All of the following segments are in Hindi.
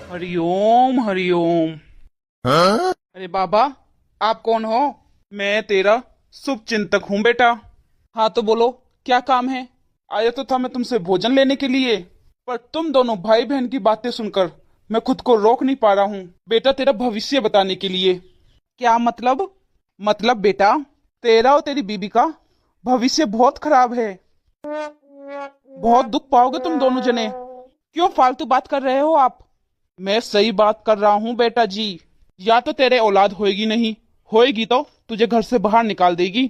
हरिओम हरिओम। अरे बाबा, आप कौन हो? मैं तेरा शुभ चिंतक हूँ बेटा। हाँ तो बोलो, क्या काम है? आया तो था मैं तुमसे भोजन लेने के लिए, पर तुम दोनों भाई बहन की बातें सुनकर मैं खुद को रोक नहीं पा रहा हूँ बेटा, तेरा भविष्य बताने के लिए। क्या मतलब? मतलब बेटा, तेरा और तेरी बीबी का भविष्य बहुत खराब है। बहुत दुख पाओगे तुम दोनों जने। क्यों फालतू बात कर रहे हो आप? मैं सही बात कर रहा हूँ बेटा जी। या तो तेरे औलाद होएगी नहीं, होएगी तो तुझे घर से बाहर निकाल देगी,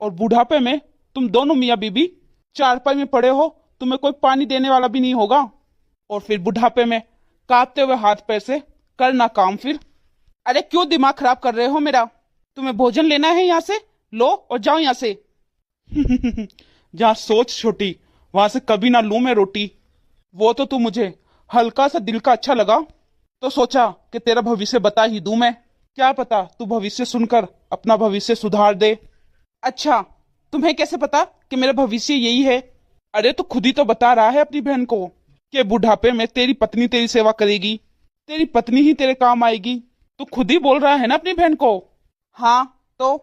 और बुढ़ापे में तुम दोनों मियाँ बीबी चारपाई में पड़े हो, तुम्हें कोई पानी देने वाला भी नहीं होगा। और फिर बुढ़ापे में कांपते हुए हाथ पैर से करना काम फिर। अरे क्यों दिमाग खराब कर रहे हो मेरा? तुम्हें भोजन लेना है यहाँ से, लो और जाओ यहाँ से। जहाँ सोच छोटी, वहां से कभी ना लूं मैं रोटी। वो तो तू मुझे हल्का सा दिल का अच्छा लगा, तो सोचा कि तेरा भविष्य बता ही दूं मैं। क्या पता तू भविष्य सुनकर अपना भविष्य सुधार दे। अच्छा, तुम्हें कैसे पता कि मेरा भविष्य यही है? अरे तू खुद ही तो बता रहा है अपनी बहन को कि बुढ़ापे में तेरी पत्नी तेरी सेवा करेगी, तेरी पत्नी ही तेरे काम आएगी। तू खुद ही बोल रहा है ना अपनी बहन को। हाँ तो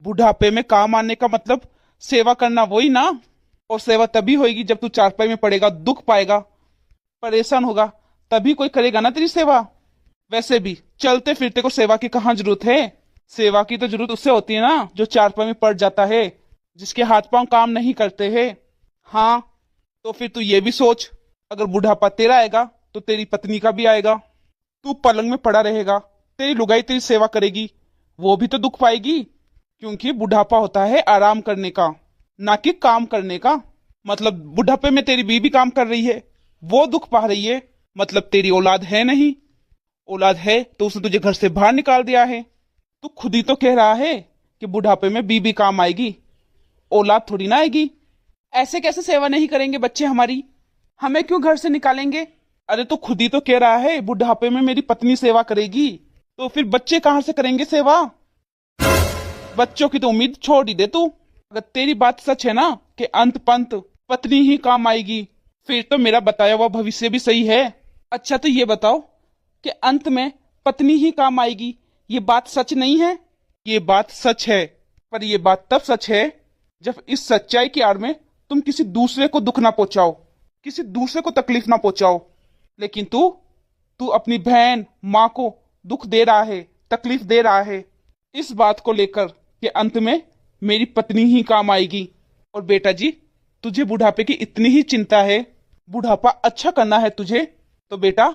बुढ़ापे में काम आने का मतलब सेवा करना, वही ना? और सेवा तभी होगी जब तू चारपाई में पड़ेगा, दुख पाएगा, परेशान होगा, तभी कोई करेगा ना तेरी सेवा। वैसे भी चलते फिरते को सेवा की कहाँ जरूरत है? सेवा की तो जरूरत उससे होती है ना जो चारपाई में पड़ जाता है, जिसके हाथ पांव काम नहीं करते हैं। हाँ, तो फिर तू ये भी सोच, अगर बुढ़ापा तेरा आएगा तो तेरी पत्नी का भी आएगा। तू पलंग में पड़ा रहेगा, तेरी लुगाई तेरी सेवा करेगी, वो भी तो दुख पाएगी। क्योंकि बुढ़ापा होता है आराम करने का, ना कि काम करने का। मतलब बुढ़ापे में तेरी बीवी काम कर रही है, वो दुख पा रही है, मतलब तेरी औलाद है नहीं। औलाद है तो उसने तुझे घर से बाहर निकाल दिया है। तू खुद ही तो कह रहा है कि बुढ़ापे में बीबी काम आएगी, औलाद थोड़ी ना आएगी। ऐसे कैसे सेवा नहीं करेंगे बच्चे हमारी? हमें क्यों घर से निकालेंगे? अरे तो खुद ही तो कह रहा है बुढ़ापे में मेरी पत्नी सेवा करेगी, तो फिर बच्चे कहाँ से करेंगे सेवा? बच्चों की तो उम्मीद छोड़ ही दे तू। अगर तेरी बात सच है ना कि अंत पंत पत्नी ही काम आएगी, फिर तो मेरा बताया हुआ भविष्य भी सही है। अच्छा तो ये बताओ कि अंत में पत्नी ही काम आएगी, ये बात सच नहीं है? ये बात सच है, पर ये बात तब सच है जब इस सच्चाई की आड़ में तुम किसी दूसरे को दुख ना पहुंचाओ, किसी दूसरे को तकलीफ ना पहुंचाओ। लेकिन तू तू अपनी बहन माँ को दुख दे रहा है, तकलीफ दे रहा है, इस बात को लेकर कि अंत में मेरी पत्नी ही काम आएगी। और बेटा जी, तुझे बुढ़ापे की इतनी ही चिंता है, बुढ़ापा अच्छा करना है तुझे, तो बेटा